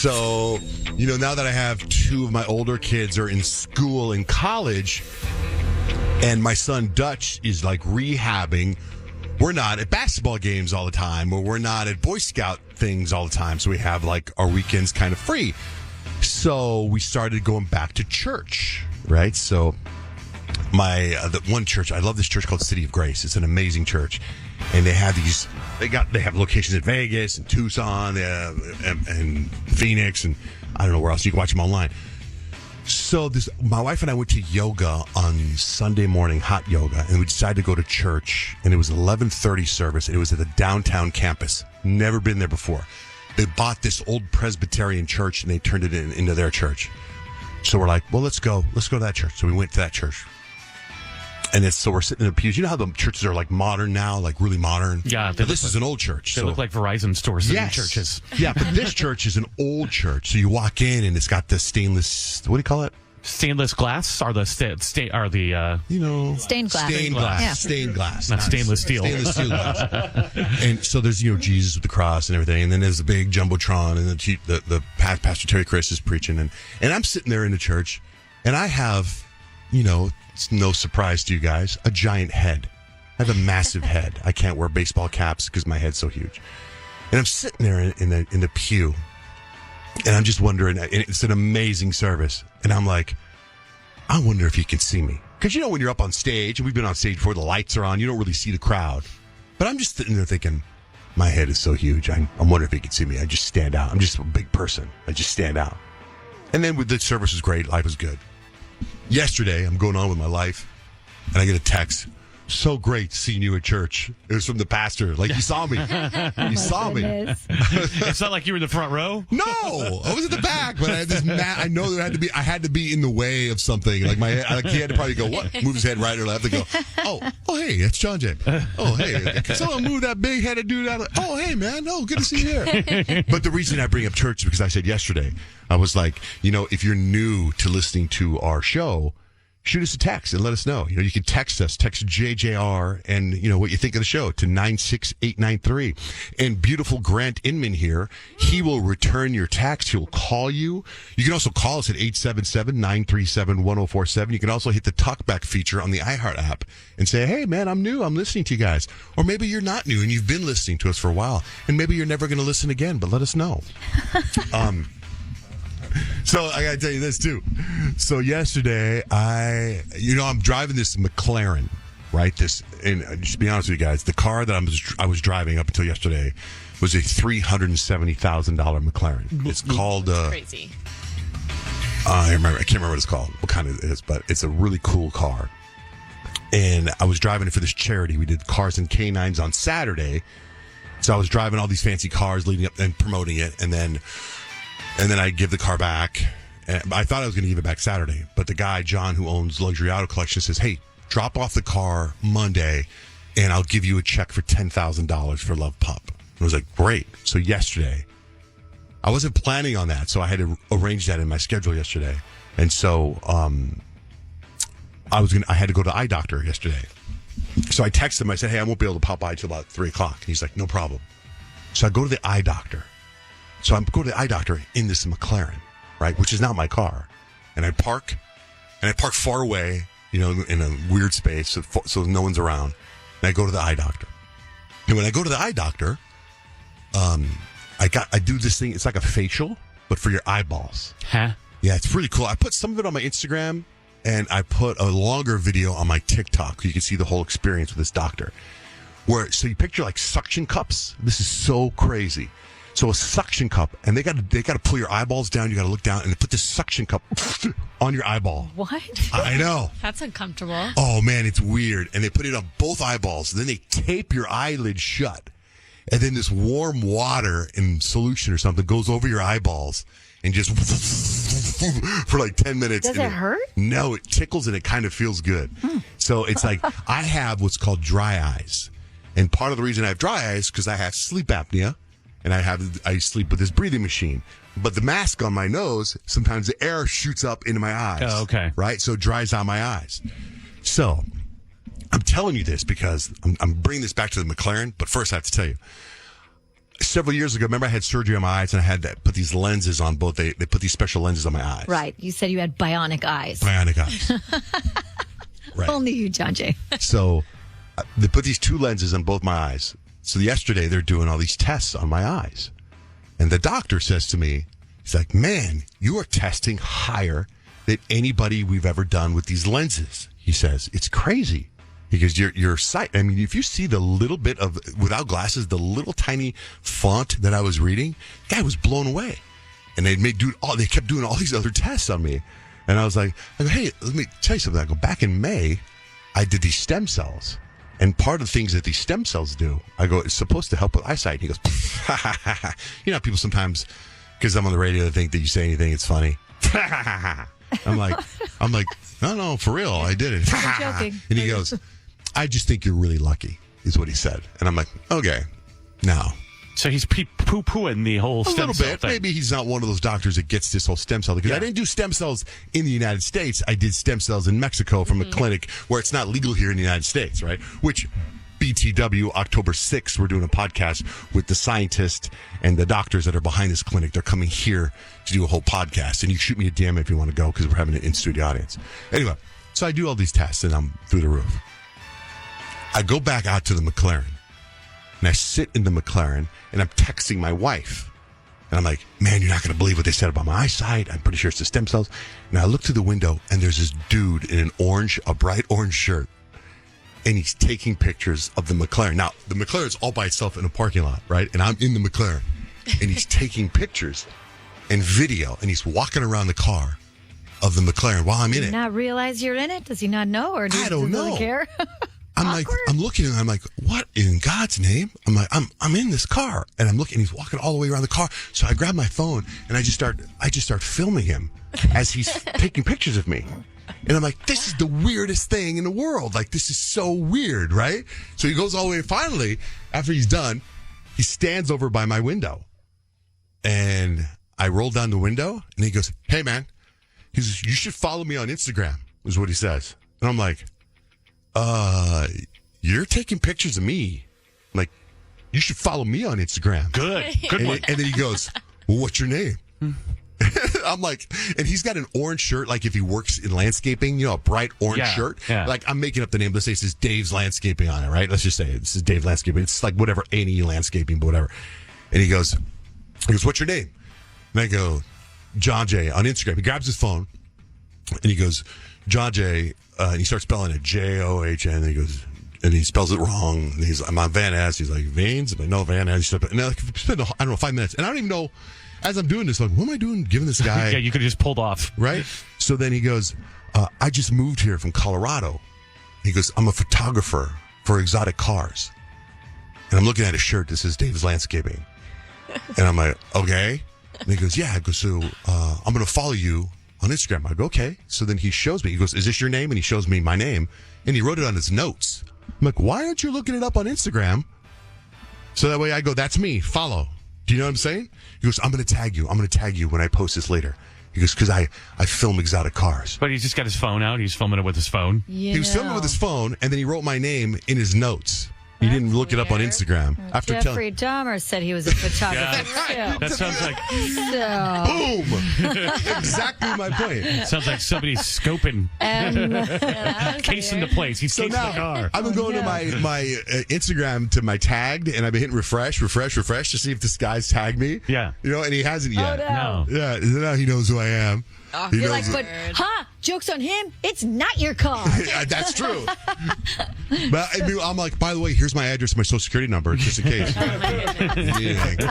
So, now that I have two of my older kids are in school and college, and my son Dutch is like rehabbing, we're not at basketball games all the time, or we're not at Boy Scout things all the time. So we have like our weekends kind of free. So we started going back to church, right? So the one church, I love this church called City of Grace. It's an amazing church. And they have locations in Vegas and Tucson and Phoenix, and I don't know where else. You can watch them online. So my wife and I went to yoga on Sunday morning, hot yoga, and we decided to go to church, and it was 11:30 service, and it was at the downtown campus. Never been there before. They bought this old Presbyterian church, and they turned it into their church. So we're like, well, let's go to that church. So we went to that church. And so we're sitting in the pews. You know how the churches are like modern now, like really modern? Yeah. This is an old church. They look like Verizon stores in churches. Yeah, but this church is an old church. So you walk in and it's got the stainless, what do you call it? Stainless glass are the stained glass. Stained glass. Yeah. Stained glass. Not stainless steel. Stainless steel glass. And so there's, Jesus with the cross and everything. And then there's the big Jumbotron, and the Pastor Terry Chris is preaching. And I'm sitting there in the church, and I have, it's no surprise to you guys, a giant head. I have a massive head. I can't wear baseball caps because my head's so huge. And I'm sitting there in the pew, and I'm just wondering, and it's an amazing service. And I'm like, I wonder if you can see me. Because when you're up on stage, and we've been on stage before, the lights are on, you don't really see the crowd. But I'm just sitting there thinking, my head is so huge. I'm wondering if you can see me. I just stand out. I'm just a big person. I just stand out. And then the service was great. Life was good. Yesterday, I'm going on with my life, and I get a text. So great seeing you at church. It was from the pastor. Like, he saw me. He saw me. It's not like you were in the front row? No, I was at the back, but I had this I know there I had to be in the way of something. Like he had to probably go, what? Move his head right or left and go, oh, hey, that's John Jay. Oh, hey, can someone move that big-headed dude out of, oh, hey, man, oh, good to see you here. But the reason I bring up church is because I said yesterday, I was like, if you're new to listening to our show, shoot us a text and let us know. You can text us, text JJR, and what you think of the show to 96893. And beautiful Grant Inman here, he will return your text. He'll call you. You can also call us at 877-937-1047. You can also hit the talkback feature on the iHeart app and say, hey, man, I'm new. I'm listening to you guys. Or maybe you're not new and you've been listening to us for a while, and maybe you're never going to listen again, but let us know. So I got to tell you this too. So yesterday, I'm driving this McLaren, right? And just to be honest with you guys, the car that I was driving up until yesterday was a $370,000 McLaren. It's called crazy. I can't remember what it's called, what kind it is, but it's a really cool car. And I was driving it for this charity. We did Cars and Canines on Saturday. So I was driving all these fancy cars leading up and promoting it, and then I give the car back. And I thought I was going to give it back Saturday. But the guy, John, who owns Luxury Auto Collection, says, hey, drop off the car Monday, and I'll give you a check for $10,000 for Love Pup. And I was like, great. So yesterday, I wasn't planning on that, so I had to arrange that in my schedule yesterday. And so I had to go to the eye doctor yesterday. So I texted him. I said, hey, I won't be able to pop by until about 3 o'clock. And he's like, no problem. So I go to the eye doctor. So I'm going to the eye doctor in this McLaren, right, which is not my car. And I park far away, in a weird space, so no one's around. And I go to the eye doctor. And when I go to the eye doctor, I do this thing. It's like a facial, but for your eyeballs. Huh? Yeah, it's pretty cool. I put some of it on my Instagram, and I put a longer video on my TikTok so you can see the whole experience with this doctor. So you picture like suction cups. This is so crazy. So a suction cup, and they got to pull your eyeballs down. You got to look down, and they put this suction cup on your eyeball. What? I know. That's uncomfortable. Oh man, it's weird. And they put it on both eyeballs. And then they tape your eyelid shut, and then this warm water in solution or something goes over your eyeballs and just for like 10 minutes. Does it hurt? No, it tickles and it kind of feels good. So it's like I have what's called dry eyes, and part of the reason I have dry eyes is because I have sleep apnea. And I sleep with this breathing machine. But the mask on my nose, sometimes the air shoots up into my eyes. Oh, okay. Right? So it dries out my eyes. So I'm telling you this because I'm bringing this back to the McLaren. But first I have to tell you, several years ago, remember I had surgery on my eyes and I had to put these lenses on both. They put these special lenses on my eyes. Right. You said you had bionic eyes. Bionic eyes. Right. Only you, John Jay. So they put these 2 lenses on both my eyes. So yesterday they're doing all these tests on my eyes. And the doctor says to me, he's like, man, you are testing higher than anybody we've ever done with these lenses. He says, it's crazy. Because your sight, I mean, if you see the little bit of, without glasses, the little tiny font that I was reading, the guy was blown away. And they kept doing all these other tests on me. And I go, hey, let me tell you something. I go, back in May, I did these stem cells. And part of the things that these stem cells do, I go, it's supposed to help with eyesight. And he goes, ha, ha, ha, ha. You know, people sometimes, because I'm on the radio, they think that you say anything, it's funny. I'm like, no, for real, I did it. I'm joking. And he goes, I just think you're really lucky, is what he said. And I'm like, okay, now. So he's poo-pooing the whole A stem little cell bit. thing. Maybe he's not one of those doctors that gets this whole stem cell. Because I didn't do stem cells in the United States. I did stem cells in Mexico from a clinic where it's not legal here in the United States, right? Which BTW, October 6th, we're doing a podcast with the scientists and the doctors that are behind this clinic. They're coming here to do a whole podcast. And you shoot me a DM if you want to go because we're having an in-studio audience. Anyway, so I do all these tests and I'm through the roof. I go back out to the McLaren. And I sit in the McLaren, and I'm texting my wife. And I'm like, man, you're not going to believe what they said about my eyesight. I'm pretty sure it's the stem cells. And I look through the window, and there's this dude in a bright orange shirt. And he's taking pictures of the McLaren. Now, the McLaren's all by itself in a parking lot, right? And I'm in the McLaren. And he's taking pictures and video, and he's walking around the car of the McLaren while I'm in it. Not realize you're in it? Does he not know? Or I don't know. Really care? I'm like, I'm looking and I'm like, what in God's name? I'm like, I'm in this car and I'm looking, he's walking all the way around the car. So I grab my phone and I just start filming him as he's taking pictures of me. And I'm like, this is the weirdest thing in the world. Like, this is so weird, right? So he goes all the way. Finally, after he's done, he stands over by my window and I roll down the window and he goes, hey man, he says, you should follow me on Instagram, is what he says. And I'm like, you're taking pictures of me. I'm like, you should follow me on Instagram. Good one. And then he goes, well, what's your name? I'm like, and he's got an orange shirt, like if he works in landscaping, you know, a bright orange shirt. Yeah. Like, I'm making up the name. Let's say it says Dave's Landscaping on it, right? Let's just say it. This is Dave Landscaping. It's like whatever, A&E Landscaping, but whatever. And he goes, what's your name? And I go, John Jay on Instagram. He grabs his phone and he goes, John Jay, and he starts spelling it John. And he goes, and he spells it wrong. And I'm on Van Ness. He's like, Veins? I'm like, no, Van Ness. And I spent, I don't know, 5 minutes. And I don't even know, as I'm doing this, like, what am I doing giving this guy? Yeah, you could have just pulled off. Right? So then he goes, I just moved here from Colorado. He goes, I'm a photographer for exotic cars. And I'm looking at his shirt that says Dave's Landscaping. And I'm like, okay. And he goes, yeah. I go, so I'm going to follow you on Instagram. I go, okay. So then he shows me. He goes, is this your name? And he shows me my name. And he wrote it on his notes. I'm like, why aren't you looking it up on Instagram? So that way I go, that's me. Follow. Do you know what I'm saying? He goes, I'm going to tag you. I'm going to tag you when I post this later. He goes, because I film exotic cars. But he's just got his phone out. He's filming it with his phone. He was filming with his phone, and then he wrote my name in his notes. He didn't look it up on Instagram. After Jeffrey Dahmer said he was a photographer. Yeah, that sounds like... Boom! Exactly my point. Sounds like somebody's scoping. Casing the place. He's casing the car. I've been going to my Instagram to my tagged, and I've been hitting refresh to see if this guy's tagged me. Yeah. You know, and he hasn't yet. No. Yeah, now he knows who I am. Oh, you're like, but, joke's on him. It's not your car. That's true. But I'm like, by the way, here's my address, my social security number, just in case. Oh, my goodness. Yeah.